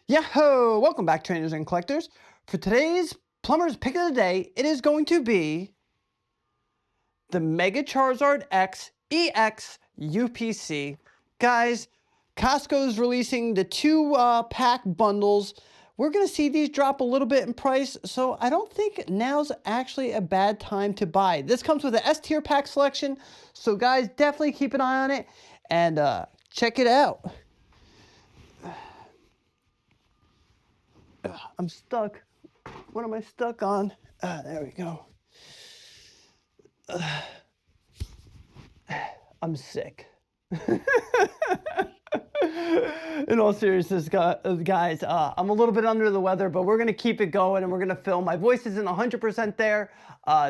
Yahoo! Welcome back, trainers and collectors. For today's plumber's pick of the day, it is going to be the Mega Charizard X EX UPC. Guys, Costco's releasing the two pack bundles. We're going to see these drop a little bit in price, so I don't think now's actually a bad time to buy. This comes with an S tier pack selection, so guys, definitely keep an eye on it and check it out. I'm stuck. What am I stuck on? There we go. I'm sick. In all seriousness, guys, I'm a little bit under the weather, but we're going to keep it going and we're going to film. My voice isn't 100% there.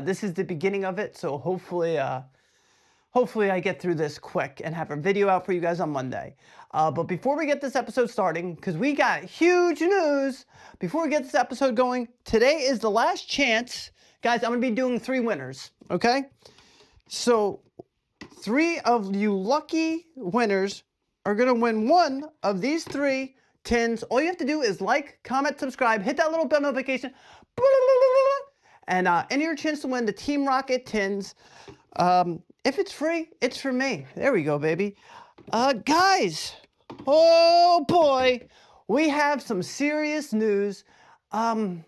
This is the beginning of it, so hopefully I get through this quick and have a video out for you guys on Monday. But before we get this episode starting, because we got huge news, before we get this episode going, today is the last chance. Guys, I'm going to be doing 3 winners, okay? So 3 of you lucky winners are going to win one of these 3 tins. All you have to do is like, comment, subscribe, hit that little bell notification, and enter your chance to win the Team Rocket tins. If it's free, it's for me. There we go, baby. Guys, oh boy, we have some serious news. I'm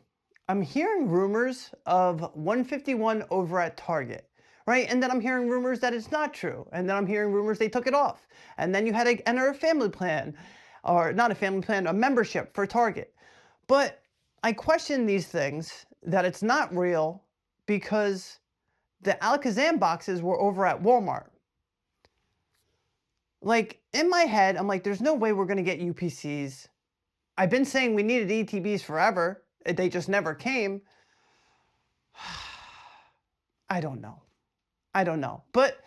hearing rumors of 151 over at Target, right? And then I'm hearing rumors that it's not true. And then I'm hearing rumors they took it off. And then you had to enter a family plan, or not a family plan, a membership for Target. But I question these things, that it's not real, because the Alakazam boxes were over at Walmart. Like, in my head, I'm like, there's no way we're going to get UPCs. I've been saying we needed ETBs forever. They just never came. I don't know. But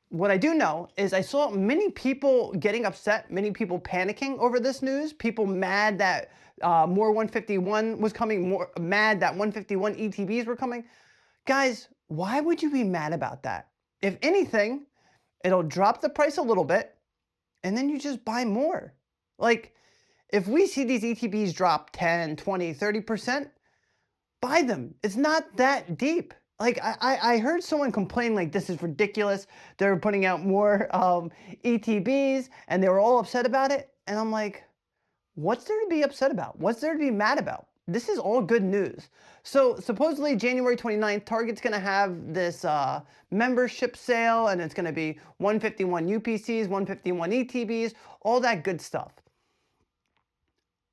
what I do know is I saw many people getting upset, many people panicking over this news, people mad that more 151 was coming, more mad that 151 ETBs were coming. Guys, why would you be mad about that? If anything, it'll drop the price a little bit, and then you just buy more. Like, if we see these ETBs drop 10, 20, 30%, buy them. It's not that deep. Like, I heard someone complain, like, this is ridiculous. They're putting out more ETBs, and they were all upset about it. And I'm like, what's there to be upset about? What's there to be mad about? This is all good news. So supposedly January 29th, Target's going to have this membership sale, and it's going to be 151 UPCs, 151 ETBs, all that good stuff.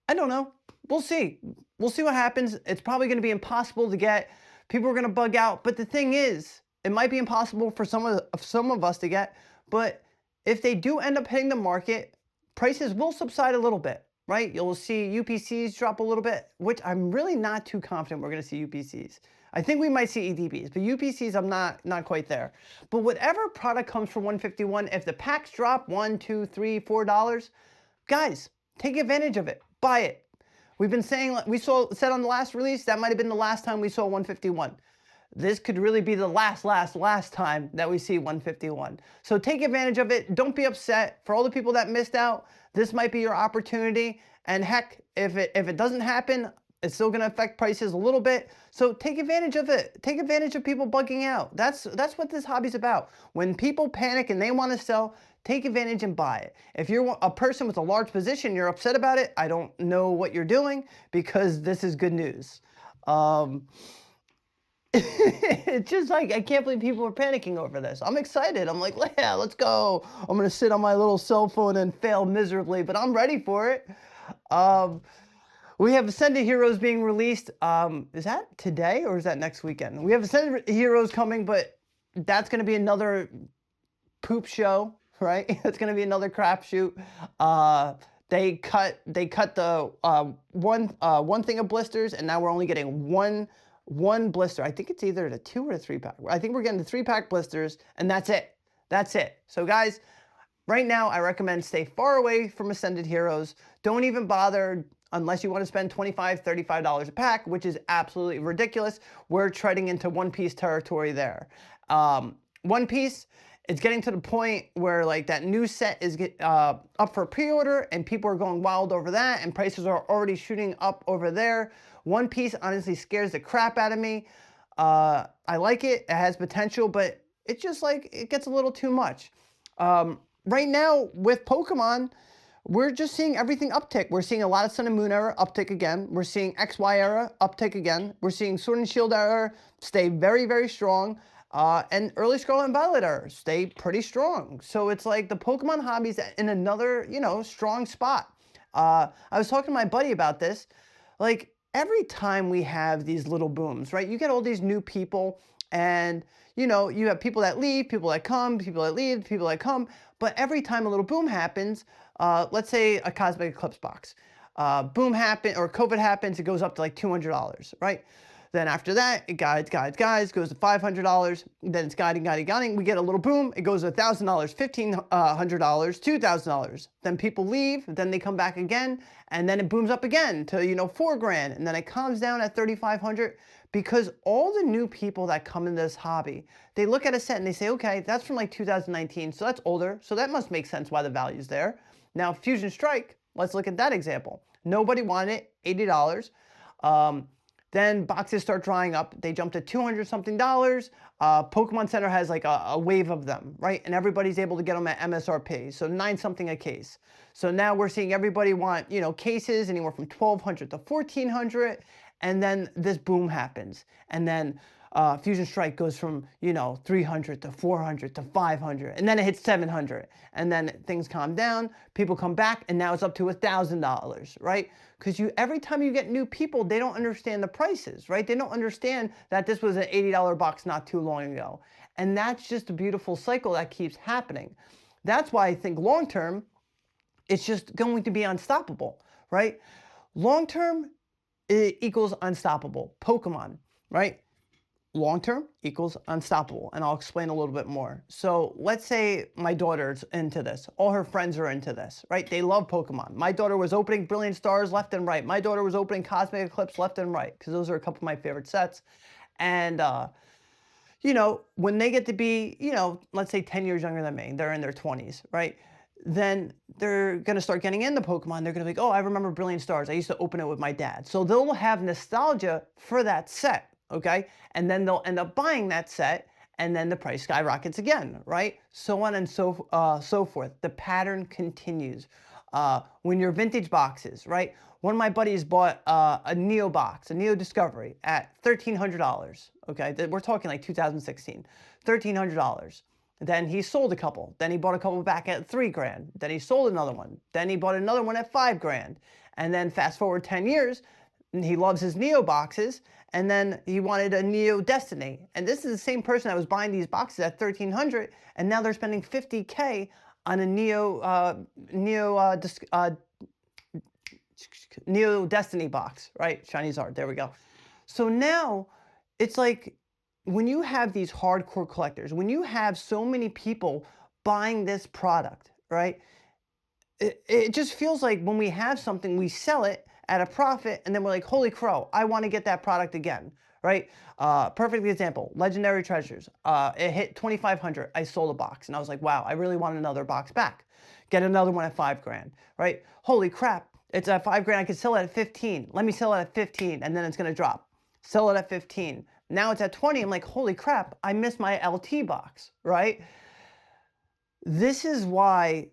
I don't know. We'll see. We'll see what happens. It's probably going to be impossible to get. People are going to bug out. But the thing is, it might be impossible for some of us to get. But if they do end up hitting the market, prices will subside a little bit. Right? You'll see UPCs drop a little bit, which I'm really not too confident we're going to see UPCs. I think we might see ETBs, but UPCs, I'm not quite there. But whatever product comes for 151, if the packs drop $1, $2, $3, $4, guys, take advantage of it. Buy it. We've been saying, said on the last release, that might have been the last time we saw 151. This could really be the last time that we see 151. So take advantage of it. Don't be upset. For all the people that missed out, this might be your opportunity. And heck, if it doesn't happen, it's still going to affect prices a little bit. So take advantage of it. Take advantage of people bugging out. That's what this hobby's about. When people panic and they want to sell, take advantage and buy it. If you're a person with a large position, you're upset about it, I don't know what you're doing, because this is good news. It's just like, I can't believe people are panicking over this. I'm excited. I'm like, yeah, let's go. I'm going to sit on my little cell phone and fail miserably, but I'm ready for it. We have Ascended Heroes being released. Is that today or is that next weekend? We have Ascended Heroes coming, but that's going to be another poop show, right? It's going to be another crapshoot. They cut the one thing of blisters, and now we're only getting one blister. I think it's either the 2 or the 3 pack. I think we're getting the 3-pack blisters, and that's it. That's it. So guys, right now I recommend stay far away from Ascended Heroes. Don't even bother unless you want to spend $25, $35 a pack, which is absolutely ridiculous. We're treading into One Piece territory there. One Piece, It's getting to the point where like that new set is up for pre-order and people are going wild over that and prices are already shooting up over there. One Piece honestly scares the crap out of me. I like it. It has potential, but it's just like it gets a little too much. Right now with Pokemon, we're just seeing everything uptick. We're seeing a lot of Sun and Moon era uptick again. We're seeing XY era uptick again. We're seeing Sword and Shield era stay very, very strong. And early Scarlet and Violet era stay pretty strong. So it's like the Pokemon hobby's in another, strong spot. I was talking to my buddy about this. Like every time we have these little booms, right? You get all these new people and, you have people that leave, people that come, people that leave, people that come. But every time a little boom happens, let's say a Cosmic Eclipse box, boom happen or COVID happens, it goes up to like $200, right? Then after that, it guides, goes to $500. Then it's guiding. We get a little boom. It goes to $1,000, $1,500, $2,000. Then people leave. Then they come back again, and then it booms up again to $4,000, and then it calms down at $3,500 because all the new people that come in this hobby, they look at a set and they say, okay, that's from like 2019, so that's older, so that must make sense why the value's there. Now Fusion Strike, let's look at that example. Nobody wanted it, $80. Then boxes start drying up. They jump to $200 something. Pokemon Center has like a wave of them, right? And everybody's able to get them at MSRP. So $9 something a case. So now we're seeing everybody want, cases anywhere from $1,200 to $1,400. And then this boom happens. And then Fusion Strike goes from, $300 to $400 to $500. And then it hits $700. And then things calm down. People come back. And now it's up to $1,000, right? Because every time you get new people, they don't understand the prices, right? They don't understand that this was an $80 box not too long ago. And that's just a beautiful cycle that keeps happening. That's why I think long term, it's just going to be unstoppable, right? Long term equals unstoppable. Pokemon, right? Long term equals unstoppable. And I'll explain a little bit more. So let's say my daughter's into this. All her friends are into this, right? They love Pokemon. My daughter was opening Brilliant Stars left and right. My daughter was opening Cosmic Eclipse left and right because those are a couple of my favorite sets. And, when they get to be, let's say 10 years younger than me, they're in their 20s, right? Then they're going to start getting into Pokemon. They're going to be like, oh, I remember Brilliant Stars. I used to open it with my dad. So they'll have nostalgia for that set. Okay, and then they'll end up buying that set, and then the price skyrockets again, right? So on and so forth. The pattern continues. When you're vintage boxes, right? One of my buddies bought a Neo box, a Neo Discovery, at $1,300. Okay, we're talking like 2016, $1,300. Then he sold a couple. Then he bought a couple back at $3,000. Then he sold another one. Then he bought another one at $5,000. And then fast forward 10 years, he loves his Neo boxes, and then he wanted a Neo Destiny. And this is the same person that was buying these boxes at $1,300, and now they're spending $50K on a Neo Destiny box, right? Chinese art, there we go. So now it's like when you have these hardcore collectors, when you have so many people buying this product, right? It just feels like when we have something, we sell it at a profit, and then we're like, holy crow, I want to get that product again, right? Perfect example, Legendary Treasures. It hit $2,500. I sold a box, and I was like, wow, I really want another box back. Get another one at $5,000, right? Holy crap, it's at $5,000. I could sell it at 15. Let me sell it at 15, and then it's going to drop. Sell it at 15. Now it's at 20. I'm like, holy crap, I missed my LT box, right? This is why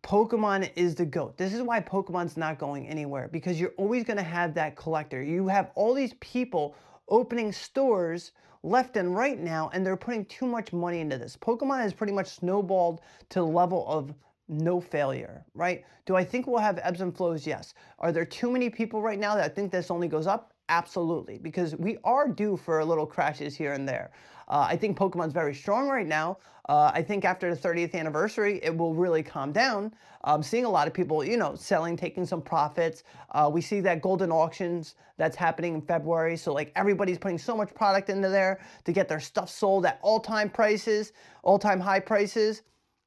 Pokemon is the GOAT. This is why Pokemon's not going anywhere, because you're always going to have that collector. You have all these people opening stores left and right now, and they're putting too much money into this. Pokemon has pretty much snowballed to the level of no failure, right? Do I think we'll have ebbs and flows? Yes. Are there too many people right now that think this only goes up? Absolutely, because we are due for a little crashes here and there. I think Pokemon's very strong right now. I think after the 30th anniversary, it will really calm down. I'm seeing a lot of people, selling, taking some profits. We see that golden auctions that's happening in February. So like everybody's putting so much product into there to get their stuff sold at all-time prices, all-time high prices.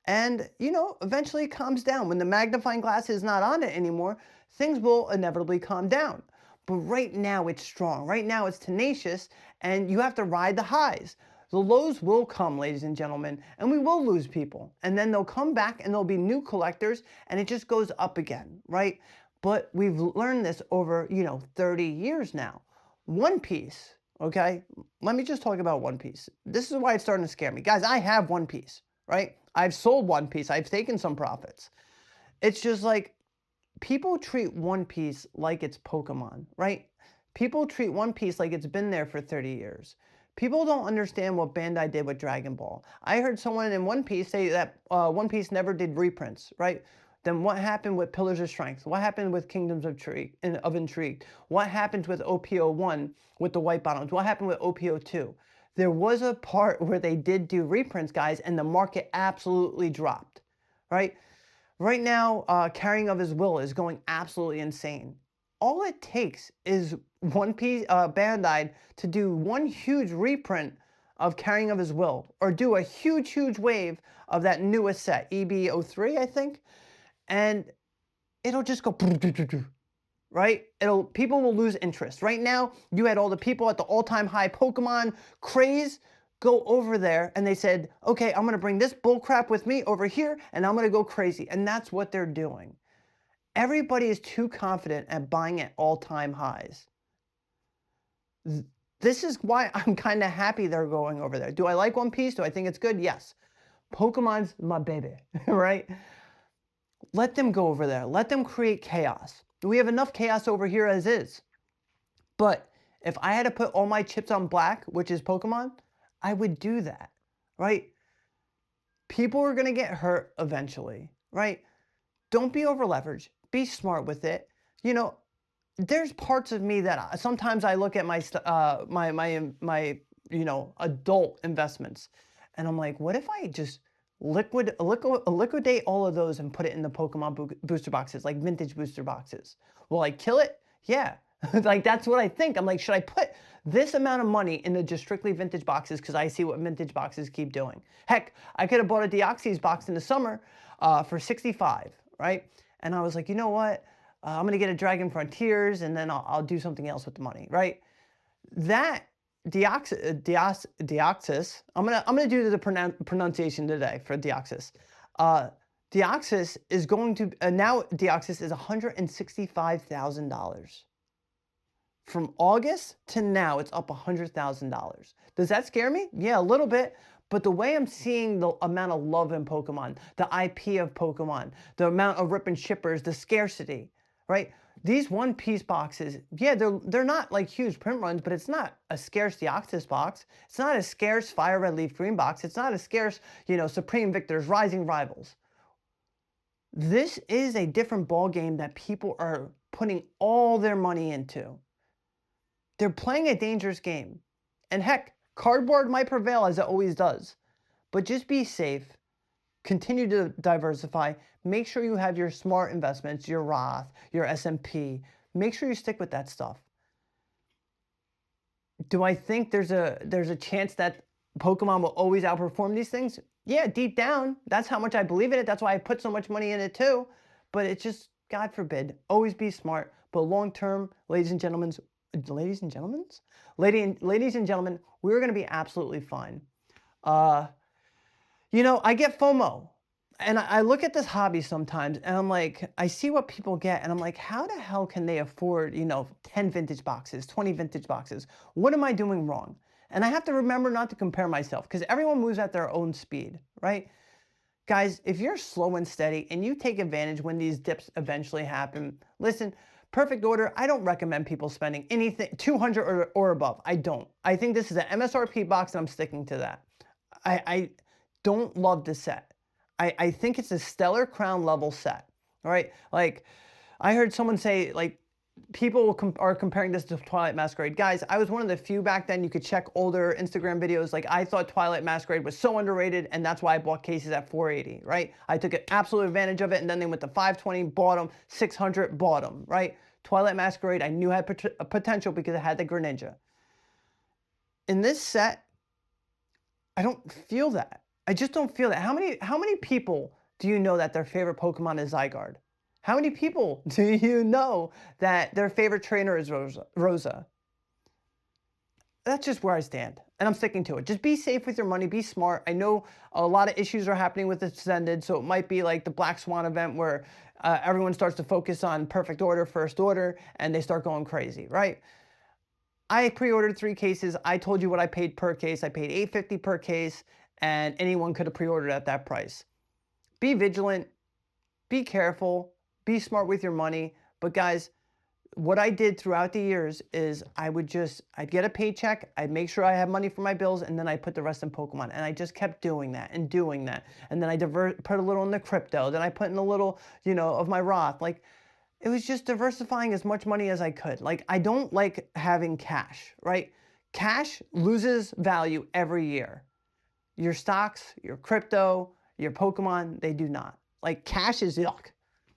And, eventually it calms down. When the magnifying glass is not on it anymore, things will inevitably calm down. But right now it's strong. Right now it's tenacious, and you have to ride the highs. The lows will come, ladies and gentlemen, and we will lose people. And then they'll come back and there'll be new collectors and it just goes up again, right? But we've learned this over, 30 years now. One Piece, okay? Let me just talk about One Piece. This is why it's starting to scare me. Guys, I have One Piece, right? I've sold One Piece. I've taken some profits. It's just like people treat One Piece like it's Pokemon, right? People treat One Piece like it's been there for 30 years. People don't understand what Bandai did with Dragon Ball. I heard someone in One Piece say that One Piece never did reprints, right? Then what happened with Pillars of Strength? What happened with Kingdoms of Intrigue? What happened with OPO1 with the white bottoms? What happened with OPO2? There was a part where they did do reprints, guys, and the market absolutely dropped, right? Right now, Carrying of His Will is going absolutely insane. All it takes is One Piece Bandai to do one huge reprint of Carrying of His Will, or do a huge wave of that newest set, EB03, I think, and it'll just go, right? People will lose interest. Right now, you had all the people at the all-time high Pokemon craze go over there, and they said, okay, I'm going to bring this bullcrap with me over here, and I'm going to go crazy. And that's what they're doing. Everybody is too confident at buying at all-time highs. This is why I'm kind of happy they're going over there. Do I like One Piece? Do I think it's good? Yes. Pokemon's my baby, right? Let them go over there. Let them create chaos. We have enough chaos over here as is. But if I had to put all my chips on black, which is Pokemon, I would do that, right? People are going to get hurt eventually, right? Don't be over leveraged. Be smart with it. There's parts of me that sometimes I look at my adult investments, and I'm like, what if I just liquidate all of those and put it in the Pokemon booster boxes, like vintage booster boxes? Will I kill it? Yeah. Like, that's what I think. I'm like, should I put this amount of money into just strictly vintage boxes because I see what vintage boxes keep doing? Heck, I could have bought a Deoxys box in the summer for $65, right? And I was like, you know what? I'm going to get a Dragon Frontiers, and then I'll do something else with the money, right? That Deoxys, I'm gonna do the pronunciation today for Deoxys. Deoxys is going to now Deoxys is $165,000. From August to now, it's up $100,000. Does that scare me? Yeah, a little bit. But the way I'm seeing the amount of love in Pokemon, the IP of Pokemon, the amount of rip and shippers, the scarcity, right? These One Piece boxes, yeah, they're not like huge print runs, but it's not a scarce Deoxys box. It's not a scarce Fire Red Leaf Green box. It's not a scarce, Supreme Victors, Rising Rivals. This is a different ball game that people are putting all their money into. They're playing a dangerous game. And heck, cardboard might prevail as it always does. But just be safe. Continue to diversify. Make sure you have your smart investments, your Roth, your S&P. Make sure you stick with that stuff. Do I think there's a chance that Pokemon will always outperform these things? Yeah, deep down. That's how much I believe in it. That's why I put so much money in it too. But it's just, God forbid, always be smart. But long term, ladies and gentlemen, we're going to be absolutely fine. I get FOMO, and I look at this hobby sometimes, and I'm like, I see what people get, and I'm like, how the hell can they afford, 10 vintage boxes, 20 vintage boxes? What am I doing wrong? And I have to remember not to compare myself, because everyone moves at their own speed, right? Guys, if you're slow and steady, and you take advantage when these dips eventually happen, listen, perfect order, I don't recommend people spending anything 200 or above. I don't. I think this is an MSRP box, and I'm sticking to that. I don't love this set. I think it's a Stellar Crown level set. All right, like I heard someone say, like, people are comparing this to Twilight Masquerade. Guys, I was one of the few back then. You could check older Instagram videos. Like, I thought Twilight Masquerade was so underrated, and that's why I bought cases at $480, right? I took an absolute advantage of it, and then they went to $520, bought them, $600, bought them, right? Twilight Masquerade, I knew had potential because it had the Greninja. In this set, I don't feel that. I just don't feel that. How many people do you know that their favorite Pokemon is Zygarde? How many people do you know that their favorite trainer is Rosa? that's just where I stand, and I'm sticking to it. Just be safe with your money, be smart. I know a lot of issues are happening with Ascended, so it might be like the Black Swan event where everyone starts to focus on perfect order, first order, and they start going crazy, right? I pre-ordered 3 cases. I told you what I paid per case. I paid $8.50 per case, and anyone could have pre-ordered at that price. Be vigilant, be careful, be smart with your money. But guys, what I did throughout the years is I'd get a paycheck, I'd make sure I had money for my bills, and then I put the rest in Pokemon. And I just kept doing that and doing that. And then I put a little in the crypto, then I put in a little, of my Roth. Like, it was just diversifying as much money as I could. Like, I don't like having cash, right? Cash loses value every year. Your stocks, your crypto, your Pokemon, they do not. Like, cash is yuck.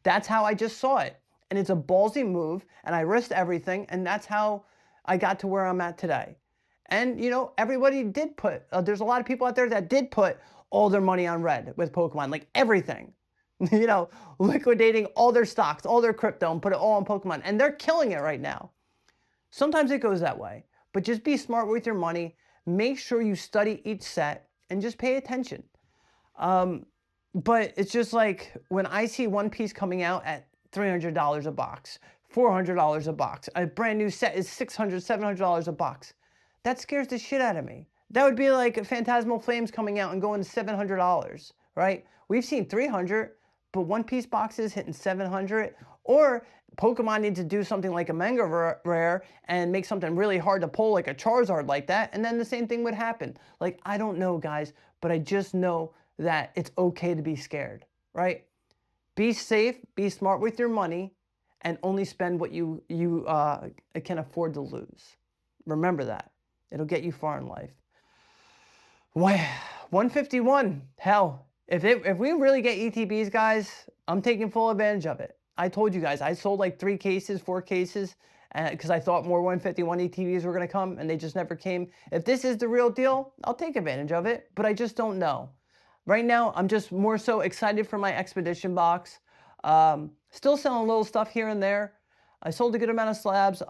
That's how I just saw it. And it's a ballsy move, and I risked everything, and that's how I got to where I'm at today. And, everybody did there's a lot of people out there that did put all their money on red with Pokemon, like everything. Liquidating all their stocks, all their crypto, and put it all on Pokemon. And they're killing it right now. Sometimes it goes that way. But just be smart with your money. Make sure you study each set, and just pay attention. But it's just like when I see One Piece coming out at $300 a box, $400 a box, a brand new set is $600, $700 a box. That scares the shit out of me. That would be like Phantasmal Flames coming out and going to $700, right? We've seen $300, but One Piece boxes hitting $700. Or Pokemon needs to do something like a manga rare and make something really hard to pull, like a Charizard like that, and then the same thing would happen. Like, I don't know, guys, but I just know that it's okay to be scared, right? Be safe, be smart with your money, and only spend what you can afford to lose. Remember that. It'll get you far in life. 151. Hell, if we really get ETBs, guys, I'm taking full advantage of it. I told you guys, I sold like 3 cases, 4 cases, because I thought more 151 ETBs were going to come, and they just never came. If this is the real deal, I'll take advantage of it, but I just don't know. Right now, I'm just more so excited for my Expedition box. Still selling little stuff here and there. I sold a good amount of slabs.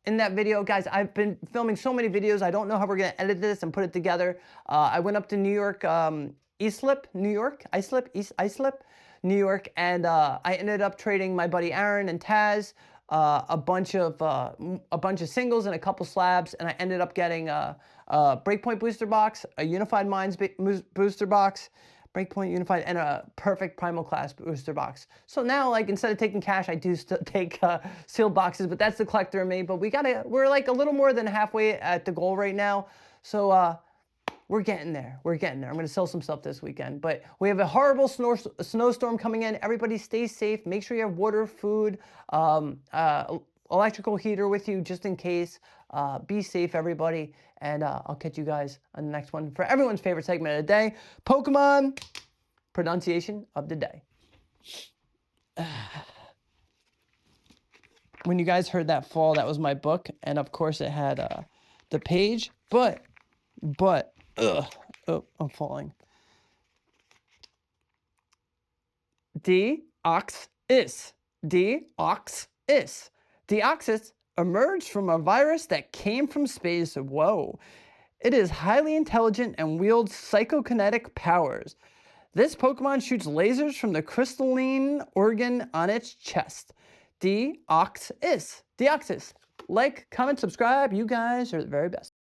In that video, guys, I've been filming so many videos. I don't know how we're going to edit this and put it together. I went up to New York, Islip, New York, New York, and I ended up trading my buddy Aaron and Taz a bunch of singles and a couple slabs, and I ended up getting a Breakpoint booster box, a Unified Minds booster box, Breakpoint Unified, and a Perfect Primal Class booster box. So now, like, instead of taking cash, I do take sealed boxes, but that's the collector in me. But we're like a little more than halfway at the goal right now. So we're getting there. We're getting there. I'm going to sell some stuff this weekend. But we have a horrible snowstorm coming in. Everybody stay safe. Make sure you have water, food, electrical heater with you just in case. Be safe, everybody. And I'll catch you guys on the next one for everyone's favorite segment of the day, Pokemon pronunciation of the day. When you guys heard that fall, that was my book. And of course it had the page, but, oh, I'm falling. Deoxys. Deoxys emerged from a virus that came from space. Whoa. It is highly intelligent and wields psychokinetic powers. This Pokemon shoots lasers from the crystalline organ on its chest. Deoxys. Like, comment, subscribe. You guys are the very best.